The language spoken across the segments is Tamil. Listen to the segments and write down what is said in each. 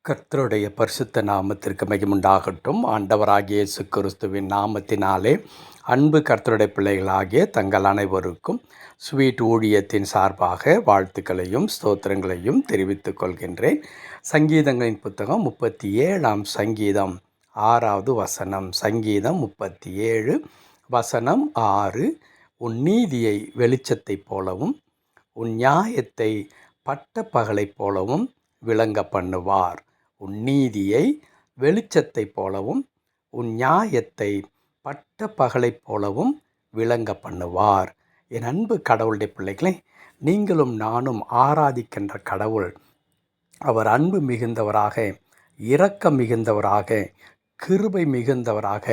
கர்த்தருடைய பரிசுத்த நாமத்திற்கு மகிமுண்டாகட்டும். ஆண்டவராகிய இயேசு கிறிஸ்துவின் நாமத்தினாலே அன்பு கர்த்தருடைய பிள்ளைகளாகிய தங்கள் அனைவருக்கும் ஸ்வீட் ஊழியத்தின் சார்பாக வாழ்த்துக்களையும் ஸ்தோத்திரங்களையும் தெரிவித்துக் கொள்கின்றேன். சங்கீதங்களின் புத்தகம் 37ஆம் சங்கீதம் 6வது வசனம். சங்கீதம் 37 வசனம் 6. உன் நீதியை வெளிச்சத்தைப் போலவும் உன் நியாயத்தை பட்ட பகலைப் போலவும் விளங்க பண்ணுவார். உன் நீதியை வெளிச்சத்தைப் போலவும் உன் நியாயத்தை பட்ட பகலைப் போலவும் விளங்க பண்ணுவார். என் அன்பு கடவுளுடைய பிள்ளைகளே, நீங்களும் நானும் ஆராதிக்கின்ற கடவுள் அவர் அன்பு மிகுந்தவராக, இரக்கம் மிகுந்தவராக, கிருபை மிகுந்தவராக,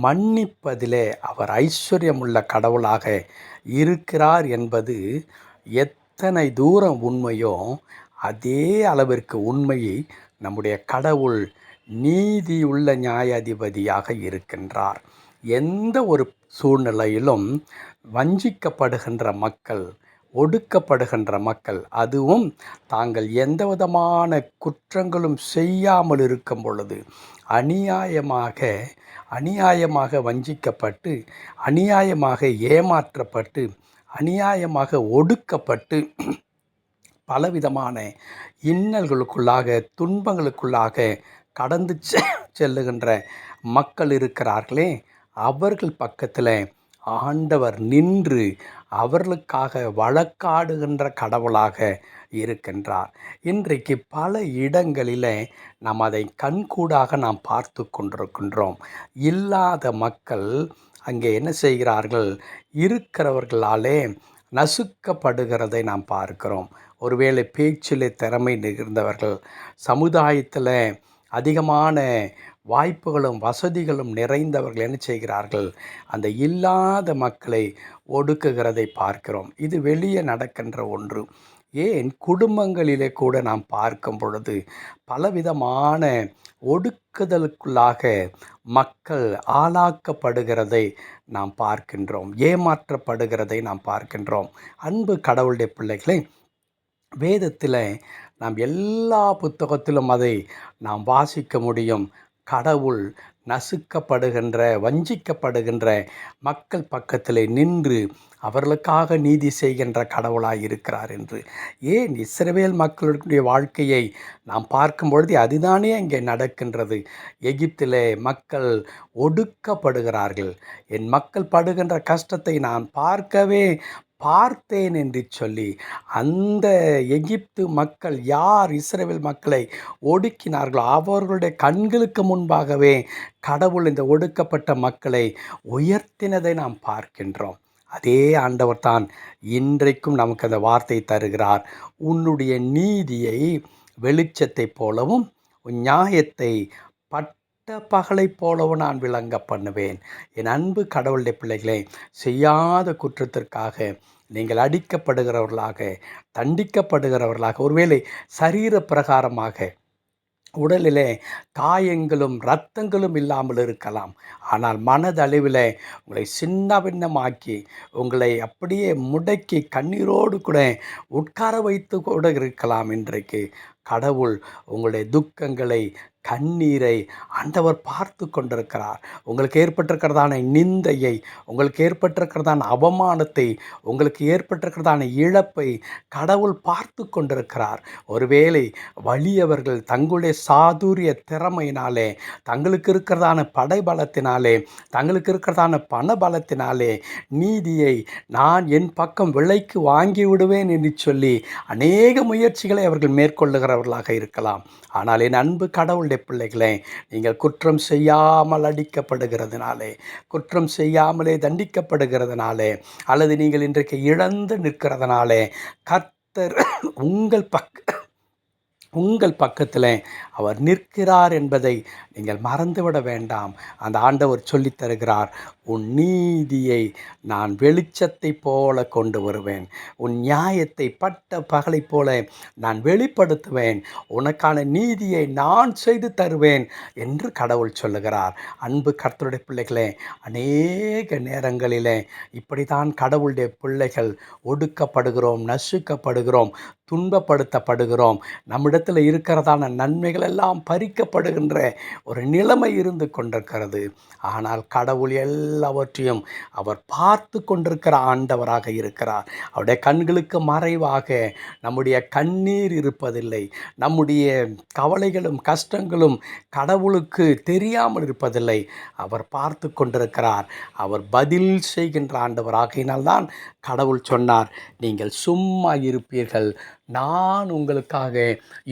மன்னிப்பதிலே அவர் ஐஸ்வர்யமுள்ள கடவுளாக இருக்கிறார் என்பது எத்தனை தூரம் உண்மையோ அதே அளவிற்கு உண்மையை நம்முடைய கடவுள் நீதியுள்ள நியாயாதிபதியாக இருக்கின்றார். எந்த ஒரு சூழ்நிலையிலும் வஞ்சிக்கப்படுகின்ற மக்கள், ஒடுக்கப்படுகின்ற மக்கள், அதுவும் தாங்கள் எந்த விதமான குற்றங்களும் செய்யாமல் இருக்கும் பொழுது அநியாயமாக வஞ்சிக்கப்பட்டு, அநியாயமாக ஏமாற்றப்பட்டு, அநியாயமாக ஒடுக்கப்பட்டு பலவிதமான இன்னல்களுக்குள்ளாக, துன்பங்களுக்குள்ளாக கடந்து செல்லுகின்ற மக்கள் இருக்கிறார்களே, அவர்கள் பக்கத்தில் ஆண்டவர் நின்று அவர்களுக்காக வழக்காடுகின்ற கடவுளாக இருக்கின்றார். இன்றைக்கு பல இடங்களில் நாம் அதை கண்கூடாக நாம் பார்த்து கொண்டிருக்கின்றோம். இல்லாத மக்கள் அங்கே என்ன செய்கிறார்கள்? இருக்கிறவர்களாலே நசுக்கப்படுகிறதை நாம் பார்க்கிறோம். ஒருவேளை பேச்சில் திறமை நிகழ்ந்தவர்கள், சமுதாயத்தில் அதிகமான வாய்ப்புகளும் வசதிகளும் நிறைந்தவர்கள் என்ன செய்கிறார்கள்? அந்த இல்லாத மக்களை ஒடுக்குகிறதை பார்க்கிறோம். இது வெளியே நடக்கின்ற ஒன்று. ஏன் குடும்பங்களிலே கூட நாம் பார்க்கும் பொழுது பலவிதமான ஒடுக்குதலுக்குள்ளாக மக்கள் ஆளாக்கப்படுகிறதை நாம் பார்க்கின்றோம், ஏமாற்றப்படுகிறதை நாம் பார்க்கின்றோம். அன்பு கடவுளுடைய பிள்ளைகளை, வேதத்தில் நாம் எல்லா புத்தகத்திலும் அதை நாம் வாசிக்க முடியும். கடவுள் நசுக்கப்படுகின்ற, வஞ்சிக்கப்படுகின்ற மக்கள் பக்கத்தில் நின்று அவர்களுக்காக நீதி செய்கின்ற கடவுளாக இருக்கிறார் என்று. ஏன் இஸ்ரவேல் மக்களுடைய வாழ்க்கையை நாம் பார்க்கும் பொழுது அதுதானே அங்கே நடக்கின்றது. எகிப்திலே மக்கள் ஒடுக்கப்படுகிறார்கள். என் மக்கள் படுகின்ற கஷ்டத்தை நான் பார்த்தேன் என்று சொல்லி அந்த எகிப்து மக்கள் யார் இஸ்ரவேல் மக்களை ஒடுக்கினார்களோ அவர்களுடைய கண்களுக்கு முன்பாகவே கடவுள் இந்த ஒடுக்கப்பட்ட மக்களை உயர்த்தினதை நாம் பார்க்கின்றோம். அதே ஆண்டவர் தான் இன்றைக்கும் நமக்கு அந்த வார்த்தை தருகிறார். உன்னுடைய நீதியை வெளிச்சத்தைப் போலவும் உன் நியாயத்தை பட்ட பகலைப் போலவும் நான் விளங்க பண்ணுவேன். என் அன்பு கடவுளுடைய பிள்ளைகளே, செய்யாத குற்றத்திற்காக நீங்கள் அடிக்கப்படுகிறவர்களாக, தண்டிக்கப்படுகிறவர்களாக, ஒருவேளை சரீர பிரகாரமாக உடலிலே காயங்களும் இரத்தங்களும் இல்லாமல் இருக்கலாம். ஆனால் மனதளவில் உங்களை சின்ன பின்னமாக்கி, உங்களை அப்படியே முடக்கி கண்ணீரோடு கூட உட்கார வைத்து கூட இருக்கலாம். இன்றைக்கு கடவுள் உங்களுடைய துக்கங்களை, கண்ணீரை ஆண்டவர் பார்த்து கொண்டிருக்கிறார். உங்களுக்கு ஏற்பட்டிருக்கிறதான நிந்தையை, உங்களுக்கு ஏற்பட்டிருக்கிறதான அவமானத்தை, உங்களுக்கு ஏற்பட்டிருக்கிறதான இழப்பை கடவுள் பார்த்து கொண்டிருக்கிறார். ஒருவேளை வலியவர்கள் தங்களுடைய சாதுரிய திறமையினாலே, தங்களுக்கு இருக்கிறதான படைபலத்தினாலே, தங்களுக்கு இருக்கிறதான பண பலத்தினாலே நீதியை நான் என் பக்கம் விலைக்கு வாங்கி விடுவேன் என்று சொல்லி அநேக முயற்சிகளை அவர்கள் மேற்கொள்ளுகிறவர்களாக இருக்கலாம். ஆனால் என் அன்பு கடவுளுடைய பிள்ளைகளே, நீங்கள் குற்றம் செய்யாமல் அடிக்கப்படுகிறதுனாலே, குற்றம் செய்யாமலே தண்டிக்கப்படுகிறதுனாலே, அல்லது நீங்கள் இன்றைக்கு இழந்து நிற்கிறதுனாலே கர்த்தர் உங்கள் பக்கத்தில் அவர் நிற்கிறார் என்பதை நீங்கள் மறந்துவிட வேண்டாம். அந்த ஆண்டவர் சொல்லித் தருகிறார், உன் நீதியை நான் வெளிச்சத்தை போல கொண்டு வருவேன், உன் நியாயத்தை பட்ட பகலை போல நான் வெளிப்படுத்துவேன், உனக்கான நீதியை நான் செய்து தருவேன் என்று கடவுள் சொல்லுகிறார். அன்பு கர்த்தருடைய பிள்ளைகளே, அநேக நேரங்களிலே இப்படி தான் கடவுளுடைய பிள்ளைகள் ஒடுக்கப்படுகிறோம், நசுக்கப்படுகிறோம், துன்பப்படுத்தப்படுகிறோம். நம்மிடத்தில் இருக்கிறதான நன்மைகள் எல்லாம் பறிக்கப்படுகின்ற ஒரு நிலைமை இருந்து கொண்டிருக்கிறது. ஆனால் கடவுள் எல்லாவற்றையும் அவர் பார்த்து கொண்டிருக்கிற ஆண்டவராக இருக்கிறார். அவருடைய கண்களுக்கு மறைவாக நம்முடைய கண்ணீர் இருப்பதில்லை. நம்முடைய கவலைகளும் கஷ்டங்களும் கடவுளுக்கு தெரியாமல் இருப்பதில்லை. அவர் பார்த்து கொண்டிருக்கிறார். அவர் பதில் செய்கின்ற ஆண்டவராகினால்தான் கடவுள் சொன்னார், நீங்கள் சும்மா இருப்பீர்கள், நான் உங்களுக்காக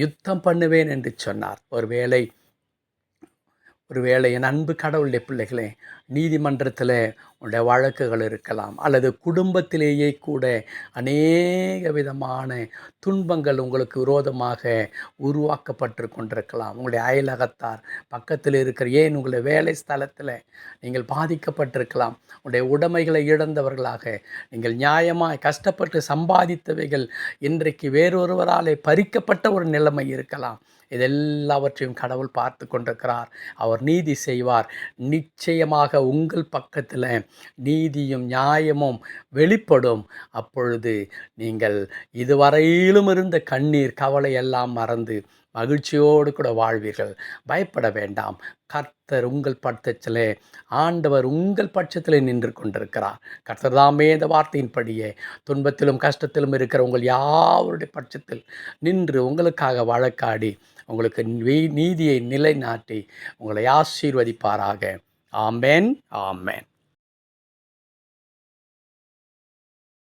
யுத்தம் பண்ணுவேன் என்று சொன்னார். ஒருவேளை என் அன்பு கடவுளுடைய பிள்ளைகளே, நீதிமன்றத்தில் உடைய வழக்குகள் இருக்கலாம், அல்லது குடும்பத்திலேயே கூட அநேக விதமான துன்பங்கள் உங்களுக்கு விரோதமாக உருவாக்கப்பட்டு கொண்டிருக்கலாம். உங்களுடைய அயலகத்தார், பக்கத்தில் இருக்கிற, ஏன் உங்களுடைய வேலை ஸ்தலத்தில் நீங்கள் பாதிக்கப்பட்டிருக்கலாம். உங்களுடைய உடைமைகளை இழந்தவர்களாக, நீங்கள் நியாயமாய் கஷ்டப்பட்டு சம்பாதித்தவைகள் இன்றைக்கு வேறொருவராலே பறிக்கப்பட்ட ஒரு நிலைமை இருக்கலாம். இதெல்லாவற்றையும் கடவுள் பார்த்து கொண்டிருக்கிறார். அவர் நீதி செய்வார். நிச்சயமாக உங்கள் பக்கத்தில் நீதியும் நியாயமும் வெளிப்படும். அப்பொழுது நீங்கள் இதுவரையிலும் இருந்த கண்ணீர் கவலை எல்லாம் மறந்து மகிழ்ச்சியோடு கூட வாழ்வீர்கள். பயப்பட வேண்டாம். கர்த்தர் உங்கள் பட்சத்திலே, ஆண்டவர் உங்கள் பட்சத்திலே நின்று கொண்டிருக்கிறார். கர்த்தர் தாமே இந்த வார்த்தையின்படியே துன்பத்திலும் கஷ்டத்திலும் இருக்கிற உங்கள் யாவருடைய பட்சத்தில் நின்று உங்களுக்காக வழக்காடி உங்களுக்கு நீதியை நிலைநாட்டி உங்களை ஆசீர்வதிப்பாராக. ஆமென், ஆமென்.